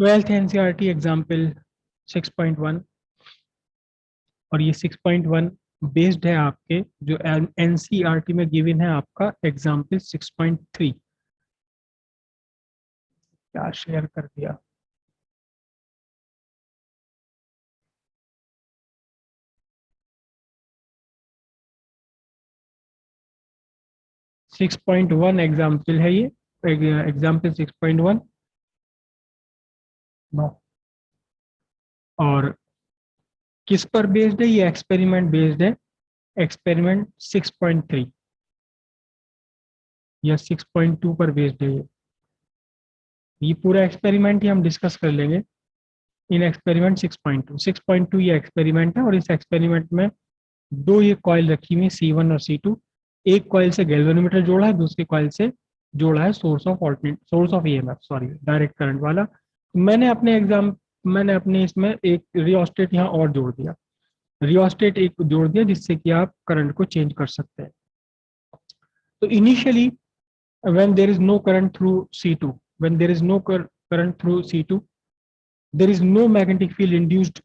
Twelfth NCERT example 6.1, और ये 6.1 based है आपके जो एनसीईआरटी में गिवन है आपका एग्जाम्पल 6.3। क्या शेयर कर दिया। सिक्स पॉइंट वन एग्जाम्पल है ये, एग्जाम्पल 6.1। नो, और किस पर बेस्ड है ये? एक्सपेरिमेंट बेस्ड है, एक्सपेरिमेंट 6.3 या 6.2 पर बेस्ड है ये पूरा एक्सपेरिमेंट ही हम डिस्कस कर लेंगे इन एक्सपेरिमेंट 6.2। 6.2 ये एक्सपेरिमेंट है, और इस एक्सपेरिमेंट में दो ये कॉइल रखी हुई है C1 और C2। एक कॉइल से गैल्वेनोमीटर जोड़ा है, दूसरी कॉइल से जोड़ा है source of EMF, sorry direct current वाला। मैंने अपने इसमें एक रियोस्टेट यहाँ और जोड़ दिया, रियोस्टेट एक जोड़ दिया जिससे कि आप करंट को चेंज कर सकते हैं। तो initially when there is no current through C2, when there is no current through C2, there is no magnetic field induced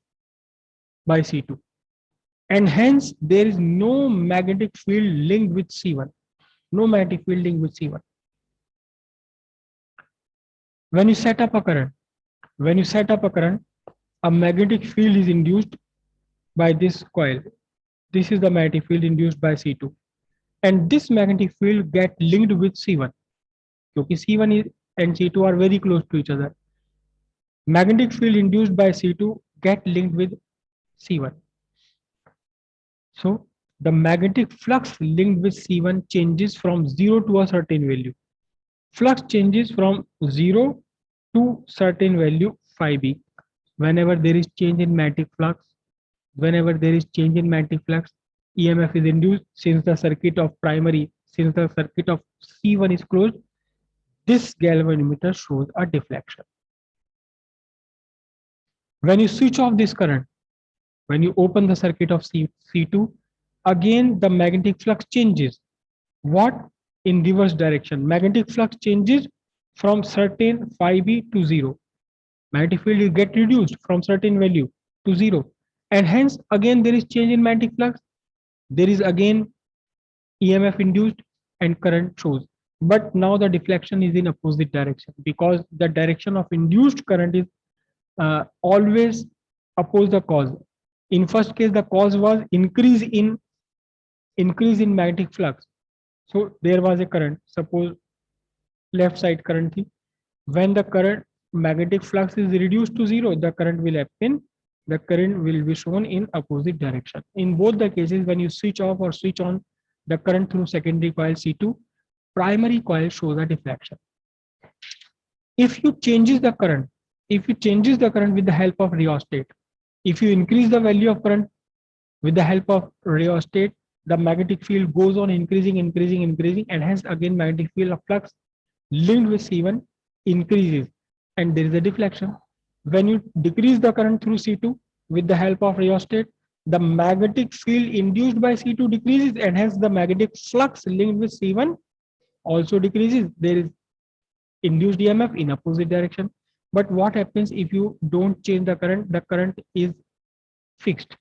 by C2, and hence there is no magnetic field linked with C1. No magnetic field linked with C1. When you set up a current, a magnetic field is induced by this coil. This is the magnetic field induced by C2, and this magnetic field get linked with C1 क्योंकि C1 and C2 are very close to each other. Magnetic field induced by C2 get linked with C1. So the magnetic flux linked with C1 changes from 0 to a certain value. Flux changes from 0 to certain value phi b. Whenever there is change in magnetic flux, EMF is induced. Since the circuit of C1 is closed, this galvanometer shows a deflection. When you switch off this current, when you open the circuit of C2, again the magnetic flux changes. What? In reverse direction. Magnetic flux changes from certain phi b to 0. Magnetic field will get reduced from certain value to 0. And hence again there is change in magnetic flux. There is again EMF induced and current shows. But now the deflection is in opposite direction because the direction of induced current is always oppose the cause. In first case, the cause was increase in magnetic flux. So there was a current. Suppose left side current थी. When the current magnetic flux is reduced to 0, the current will happen. The current will be shown in opposite direction. In both the cases, when you switch off or switch on the current through secondary coil C2, primary coil shows a deflection. If you changes the current with the help of rheostat, if you increase the value of current with the help of rheostat, the magnetic field goes on increasing, and hence again magnetic field of flux linked with C1 increases, and there is a deflection. When you decrease the current through C2 with the help of rheostat, the magnetic field induced by C2 decreases, and hence the magnetic flux linked with C1 also decreases. There is induced EMF in opposite direction. But what happens if you don't change the current? The current is fixed.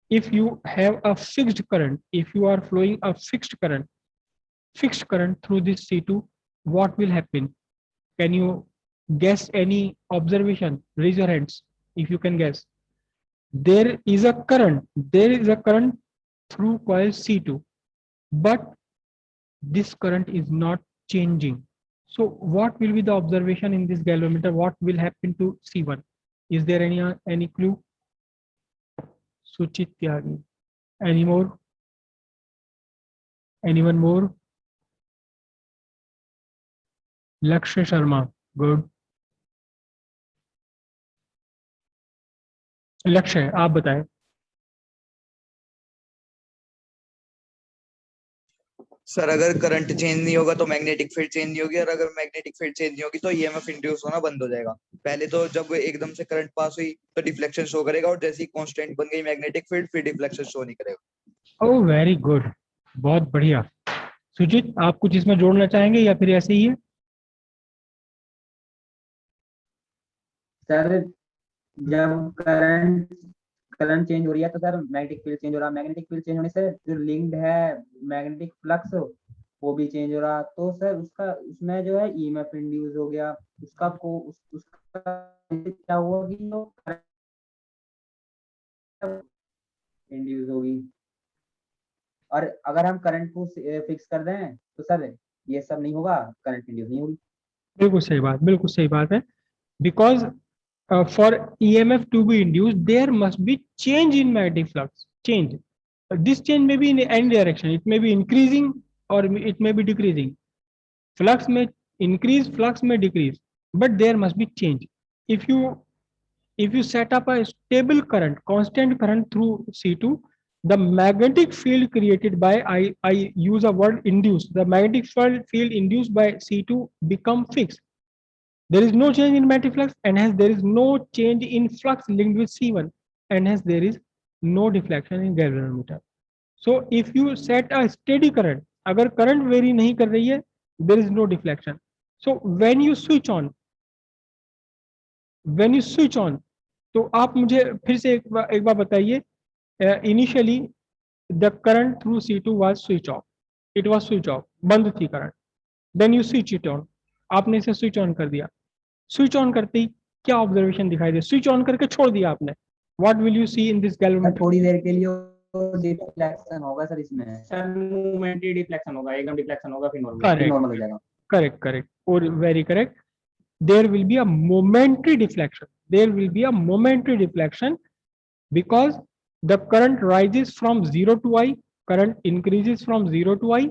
If you have a fixed current, if you are flowing a fixed current through this C2, what will happen? Can you guess any observation? Raise your hands if you can guess. There is a current through coil C2, but this current is not changing. So what will be the observation in this galvanometer? What will happen to C1? Is there any clue? Suchit Tyagi. Any more? Anyone more? Lakshya Sharma. Good. लक्ष्य आप बताएं. Sir अगर current change नहीं होगा तो magnetic field change नहीं होगी, और अगर मैग्नेटिक फील्ड चेंज नहीं होगी तो ईएमएफ इंड्यूस होना बंद हो जाएगा. पहले तो जब एकदम से करंट पास हुई तो डिफ्लेक्शन शो करेगा, और जैसे ही कांस्टेंट बन गई मैग्नेटिक फील्ड फिर डिफ्लेक्शन शो नहीं करेगा. ओह वेरी गुड, बहुत बढ़िया. सुजीत आप कुछ इसमें जोड़ना चाहेंगे या फिर ऐसे ही है? सर जब करंट करंट चेंज हो रही है तो सर मैग्नेटिक फील्ड चेंज हो रहा है, मैग्नेटिक फील्ड चेंज होने से जो लिंक्ड है मैग्नेटिक फ्लक्स वो भी चेंज हो रहा, तो सर उसका उसमें जो है ईएमएफ इंड्यूस हो गया, उसका को उसका क्या हुआ कि वो इंड्यूस होगी। और अगर हम करंट को फिक्स कर दें तो सर ये सब नहीं होगा, करंट इंड्यूस नहीं होगी। बिल्कुल सही बात है, because for EMF to be induced, there must be change in magnetic flux. Change. This change may be in any direction. It may be increasing or it may be decreasing. Flux may increase, flux may decrease, but there must be change. If you set up a stable current, constant current through C2, the magnetic field created by I use a word induced. The magnetic field induced by C2 become fixed. There is no change in magnetic flux, and hence there is no change in flux linked with C1, and hence there is no deflection in galvanometer. So if you set a steady current, अगर current vary नहीं कर रही है, there is no deflection. So when you switch on, तो आप मुझे फिर से एक बार बताइए, initially the current through C2 was switch off. It was switch off, बंद थी current. Then you switch it on. आपने इसे स्विच ऑन कर दिया. स्विच ऑन करते ही क्या ऑब्जर्वेशन दिखाई दे? स्विच ऑन करके छोड़ दिया आपने. What will you see in this galvanometer? थोड़ी देर के लिए डिफ्लेक्शन होगा सर, इसमें सर मोमेंटरी डिफ्लेक्शन होगा, एकदम डिफ्लेक्शन होगा फिर नॉर्मल हो जाएगा. करेक्ट और very correct. There will be a momentary deflection, because the current rises from 0 to I, current increases from 0 to I,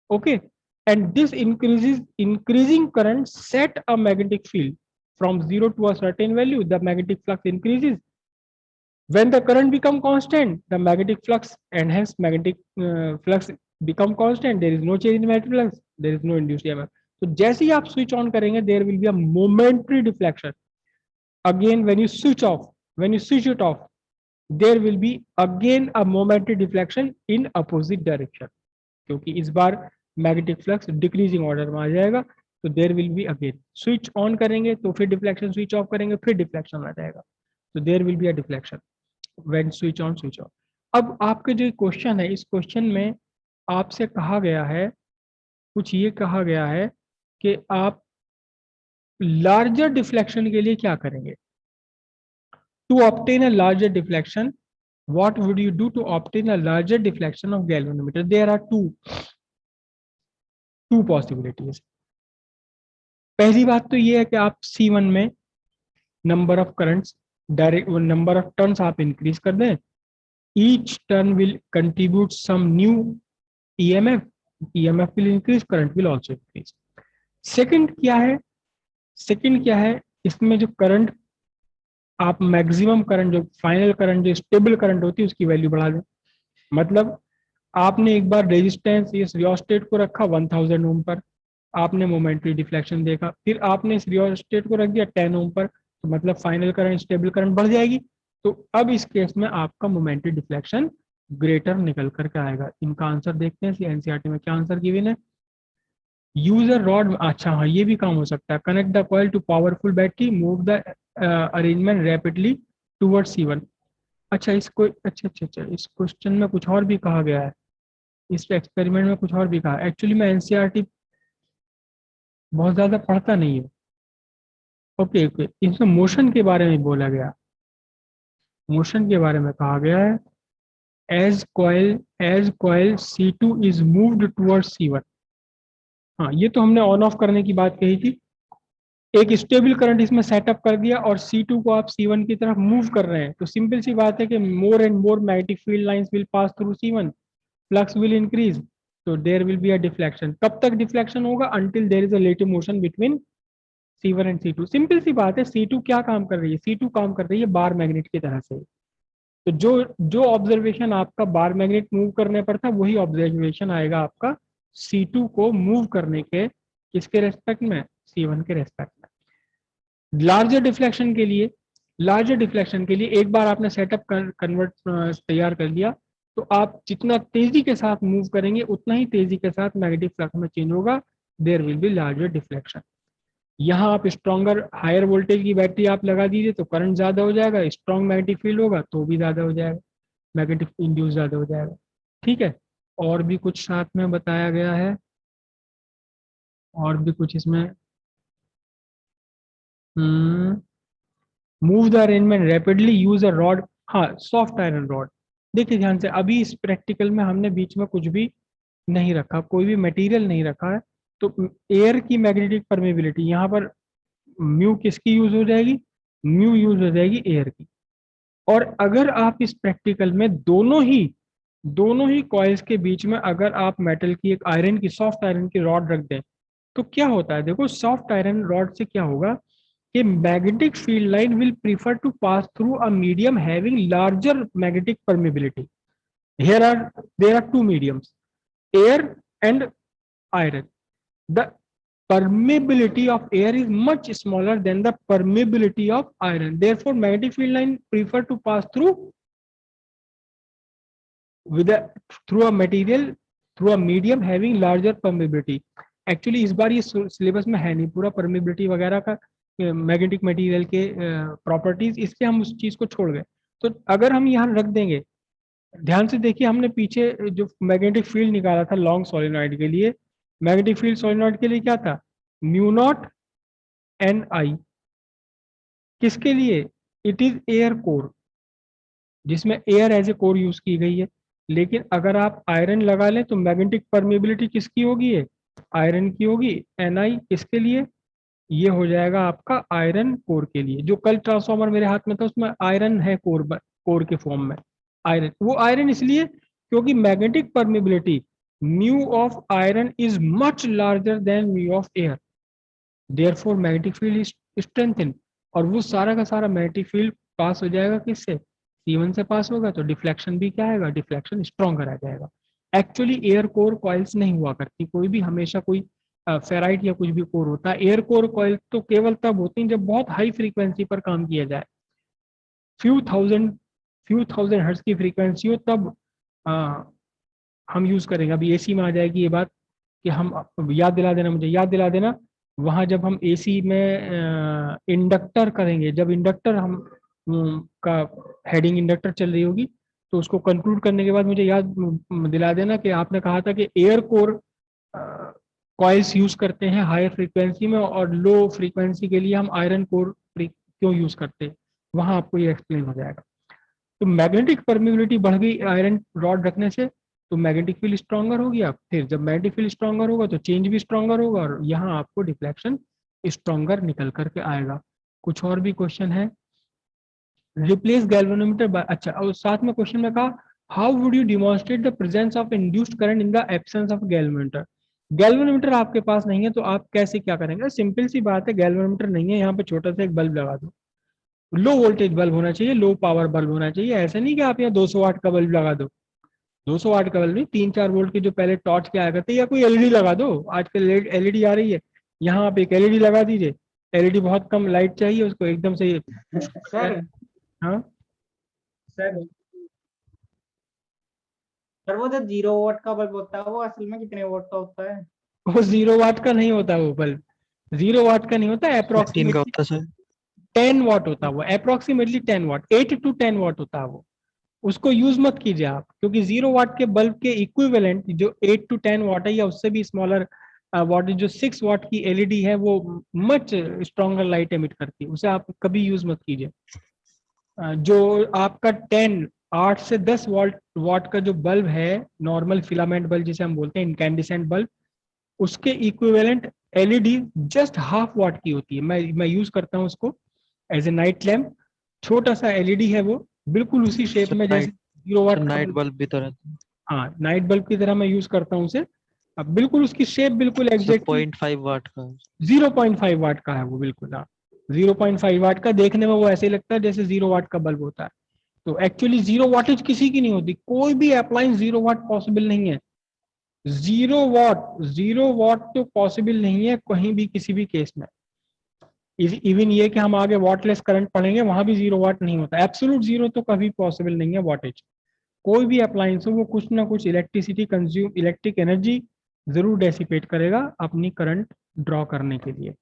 okay, and this increasing current set a magnetic field from 0 to a certain value. The magnetic flux increases. When the current become constant, the magnetic flux and hence magnetic flux become constant. There is no change in magnetic flux. There is no induced EMF. So जैसे ही आप switch on करेंगे, there will be a momentary deflection. Again, when you switch it off, there will be again a momentary deflection in opposite direction. क्योंकि इस बार magnetic flux decreasing order में आ जाएगा, तो there will be again switch on करेंगे तो फिर डिफ्लेक्शन, स्विच ऑफ करेंगे फिर डिफ्लेक्शन आ जाएगा, तो there will be a deflection when switch on switch off. अब आपके जो क्वेश्चन है, इस क्वेश्चन में आपसे कहा गया है, कुछ ये कहा गया है कि आप लार्जर डिफ्लेक्शन के लिए क्या करेंगे. To obtain a larger deflection, what would you do to obtain a larger deflection of galvanometer? There are two possibilities. पहली बात तो ये है कि आप C1 में number of currents, direct number of turns आप इंक्रीज कर दें. Each turn will contribute some new EMF. EMF will increase, current will also increase. Second क्या है, इसमें जो करंट आप मैक्सिमम करंट, जो फाइनल करंट, जो स्टेबल करंट होती है उसकी वैल्यू बढ़ा दें. मतलब आपने एक बार रेजिस्टेंस इस रियोस्टेट को रखा 1000 ओम पर, आपने मोमेंटरी डिफ्लेक्शन देखा, फिर आपने इस रियोस्टेट को रख दिया 10 ओम पर, तो मतलब फाइनल करंट, स्टेबल करंट बढ़ जाएगी. तो अब इस केस में आपका मोमेंटरी डिफ्लेक्शन ग्रेटर निकल करके आएगा. इनका आंसर देखते हैं एनसीईआरटी में क्या आंसर गिवन है. यूजर रॉड, अच्छा हाँ ये भी काम हो सकता है. Connect the coil to powerful battery, move the arrangement rapidly towards C1. अच्छा इस क्वेश्चन में कुछ और भी कहा गया है, इस एक्सपेरिमेंट में कुछ और भी कहा. एक्चुअली मैं एनसीईआरटी बहुत ज्यादा पढ़ता नहीं हूँ. ओके, इसमें मोशन के बारे में बोला गया, मोशन के बारे में कहा गया है. As coil C2 is moved towards C1. हाँ ये तो हमने ऑन ऑफ करने की बात कही थी. एक स्टेबल करंट इसमें सेटअप कर दिया और C2 को आप C1 की तरफ मूव कर रहे हैं, तो सिंपल सी बात है कि more and more magnetic field lines will pass through C1, flux will increase, तो there will be a deflection. कब तक डिफ्लेक्शन होगा? Until there is a relative motion between C1 and C2. Simple सी बात है. C2 क्या काम कर रही है? C2 काम कर रही है बार मैग्नेट की तरह से. तो जो ऑब्जर्वेशन आपका बार मैग्नेट मूव करने पर था, वही ऑब्जर्वेशन आएगा आपका C2 को मूव करने के किसके रेस्पेक्ट में? C1 के रेस्पेक्ट में. लार्जर डिफ्लेक्शन के लिए एक बार आपने सेटअप कन्वर्ट तैयार कर लिया, तो आप जितना तेजी के साथ मूव करेंगे उतना ही तेजी के साथ मैग्नेटिक फ्लक्स में चेंज होगा. There will be larger deflection. यहाँ आप स्ट्रॉन्गर हायर वोल्टेज की बैटरी आप लगा दीजिए तो करंट ज्यादा हो जाएगा, स्ट्रॉन्ग मैग्नेटिक फील्ड होगा तो भी ज्यादा हो जाएगा, मैग्नेटिक इंड्यूस ज्यादा हो जाएगा। ठीक है, और भी कुछ साथ में बताया गया है, और भी कुछ इसमें, move the arrangement rapidly, use a rod. हाँ, सॉफ्ट आयरन रॉड। देखिए ध्यान से, अभी इस प्रैक्टिकल में हमने बीच में कुछ भी नहीं रखा, कोई भी मटेरियल नहीं रखा है। तो एयर की मैग्नेटिक परमेबिलिटी यहाँ पर म्यू किसकी यूज हो जाएगी, म्यू यूज हो जाएगी एयर की। और अगर आप इस प्रैक्टिकल में दोनों ही कॉइल्स के बीच में अगर आप मेटल की एक आयरन की, सॉफ्ट आयरन की रॉड रख दें तो क्या होता है, देखो सॉफ्ट आयरन रॉड से क्या होगा कि magnetic field line will prefer to pass through a medium having larger magnetic permeability. here are there are two mediums, air and iron. The permeability of air is much smaller than the permeability of iron, therefore magnetic field line prefer to pass through with a through a material through a medium having larger permeability. Actually इस बार ये syllabus में है नहीं पूरा permeability वगैरह का, magnetic material के properties, इसलिए हम उस चीज को छोड़ गए। तो अगर हम यहाँ रख देंगे, ध्यान से देखिए, हमने पीछे जो मैग्नेटिक फील्ड निकाला था लॉन्ग सोलेनॉइड के लिए, मैग्नेटिक फील्ड सोलेनॉइड के लिए क्या था, म्यू नॉट एन आई। किसके लिए, इट इज एयर कोर, जिसमें air as a core use की गई है। लेकिन अगर आप आयरन लगा लें तो मैग्नेटिक परमेबिलिटी किसकी होगी, है आयरन की होगी, एन आई किसके लिए, ये हो जाएगा आपका आयरन कोर के लिए। जो कल ट्रांसफॉर्मर मेरे हाथ में था उसमें आयरन है कोर के फॉर्म में आयरन। वो आयरन इसलिए क्योंकि magnetic permeability mu of iron is much larger than mu of air, therefore magnetic field is strengthen. और वो सारा का सारा मैग्नेटिक फील्ड पास हो जाएगा किससे, C1 से पास होगा, तो डिफ्लेक्शन भी क्या आएगा, डिफ्लेक्शन स्ट्रॉन्गर आ जाएगा। एक्चुअली एयर कोर कॉइल्स नहीं हुआ करती कोई भी, हमेशा कोई फेराइट या कुछ भी कोर होता है। एयर कोर कॉइल तो केवल तब होती हैं जब बहुत हाई फ्रीक्वेंसी पर काम किया जाए, फ्यू थाउजेंड हर्ट्ज की फ्रीक्वेंसी हो, तब हम यूज करेंगे। अभी एसी में आ जाएगी ये बात कि हम, याद दिला देना, मुझे याद दिला देना, वहां जब हम एसी में इंडक्टर करेंगे, जब इंडक्टर हम का हेडिंग इंडक्टर चल रही होगी, तो उसको कंक्लूड करने के बाद मुझे याद दिला देना कि आपने कहा था कि एयर कोर कॉइल्स यूज करते हैं हाई फ्रीक्वेंसी में, और लो फ्रीक्वेंसी के लिए हम आयरन कोर क्यों यूज करते हैं, वहां आपको ये एक्सप्लेन हो जाएगा। तो मैग्नेटिक परमेबिलिटी बढ़ गई आयरन रॉड रखने से, तो मैग्नेटिक फील्ड स्ट्रॉन्गर हो गया। फिर जब मैग्नेटिक फील्ड स्ट्रॉन्गर होगा तो चेंज भी स्ट्रॉन्गर होगा, और यहाँ आपको डिफ्लेक्शन स्ट्रॉन्गर निकल करके आएगा। कुछ और भी क्वेश्चन है, रिप्लेस गैल्वेनोमीटर बाय, अच्छा, और साथ में क्वेश्चन में कहा how would you demonstrate the presence of induced current in the absence of galvanometer. Galvanometer आपके पास नहीं है तो आप कैसे क्या करेंगे, सिंपल सी बात है, गैल्वेनोमीटर नहीं है, यहाँ पे छोटा सा एक बल्ब लगा दो, लो वोल्टेज बल्ब होना चाहिए, लो पावर बल्ब होना चाहिए। ऐसा नहीं कि आप यहाँ 200 वाट का बल्ब लगा दो, 200 वाट का बल्ब नहीं, 3-4 वोल्ट के जो पहले टॉर्च के आया करते, या कोई एलईडी लगा दो, आजकल एलईडी आ रही है, यहाँ आप एक एलईडी लगा दीजिए। एलईडी बहुत कम लाइट चाहिए उसको एकदम से। सर हाँ सर सर वो जो 0 वोट का बल्ब होता है वो असल में कितने वोट का होता है? वो 0 वाट का नहीं होता, वो बल्ब 0 वाट का नहीं होता, 3 का अप्रोक्सीमेटली होता है सर। 10 वाट होता है वो, अप्रोक्सीमेटली 10 वाट, 8 to 10 वाट होता है वो। उसको यूज मत कीजिए आप, क्योंकि 0 वाट के बल्ब के इक्विवेलेंट जो 8 to 10 वाट है या उससे भी स्मॉलर वाट, जो 6 वाट की एलईडी है, वो मच स्ट्रॉन्गर लाइट एमिट करती है, उसे आप कभी यूज मत कीजिए। जो आपका 8 से 10 वाट का जो बल्ब है, नॉर्मल फिलामेंट बल्ब जिसे हम बोलते हैं, इनकैंडिसेंट बल्ब, उसके इक्विवेलेंट एलईडी जस्ट हाफ वाट की होती है। मैं यूज करता हूँ उसको एज ए नाइट लैम्प, छोटा सा एलईडी है वो, बिल्कुल उसी शेप में जैसे 0 वाट का नाइट बल्ब। बल्ब भी तो रहता है। हाँ, नाइट बल्ब की तरह मैं यूज करता हूँ उसे। अब बिल्कुल उसकी शेप बिल्कुल सर एग्जैक्टली 0.5 वाट का। 0.5 वाट का है वो, बिल्कुल। हाँ, 0.5 वाट का, देखने में वो ऐसे ही लगता है जैसे 0 वाट का बल्ब होता है। तो एक्चुअली 0 वाटेज किसी की नहीं होती, कोई भी अप्लायंस 0 वाट पॉसिबल नहीं है। 0 वाट तो पॉसिबल नहीं है कहीं भी, किसी भी केस में। इवन ये कि हम आगे वाटलेस करंट पढ़ेंगे, वहां भी 0 वाट नहीं होता, एब्सोल्यूट 0 तो कभी पॉसिबल नहीं है वाटेज। कोई भी अप्लायंस हो वो कुछ ना कुछ इलेक्ट्रिसिटी कंज्यूम, इलेक्ट्रिक एनर्जी जरूर डेसिपेट करेगा अपनी करंट ड्रॉ करने के लिए।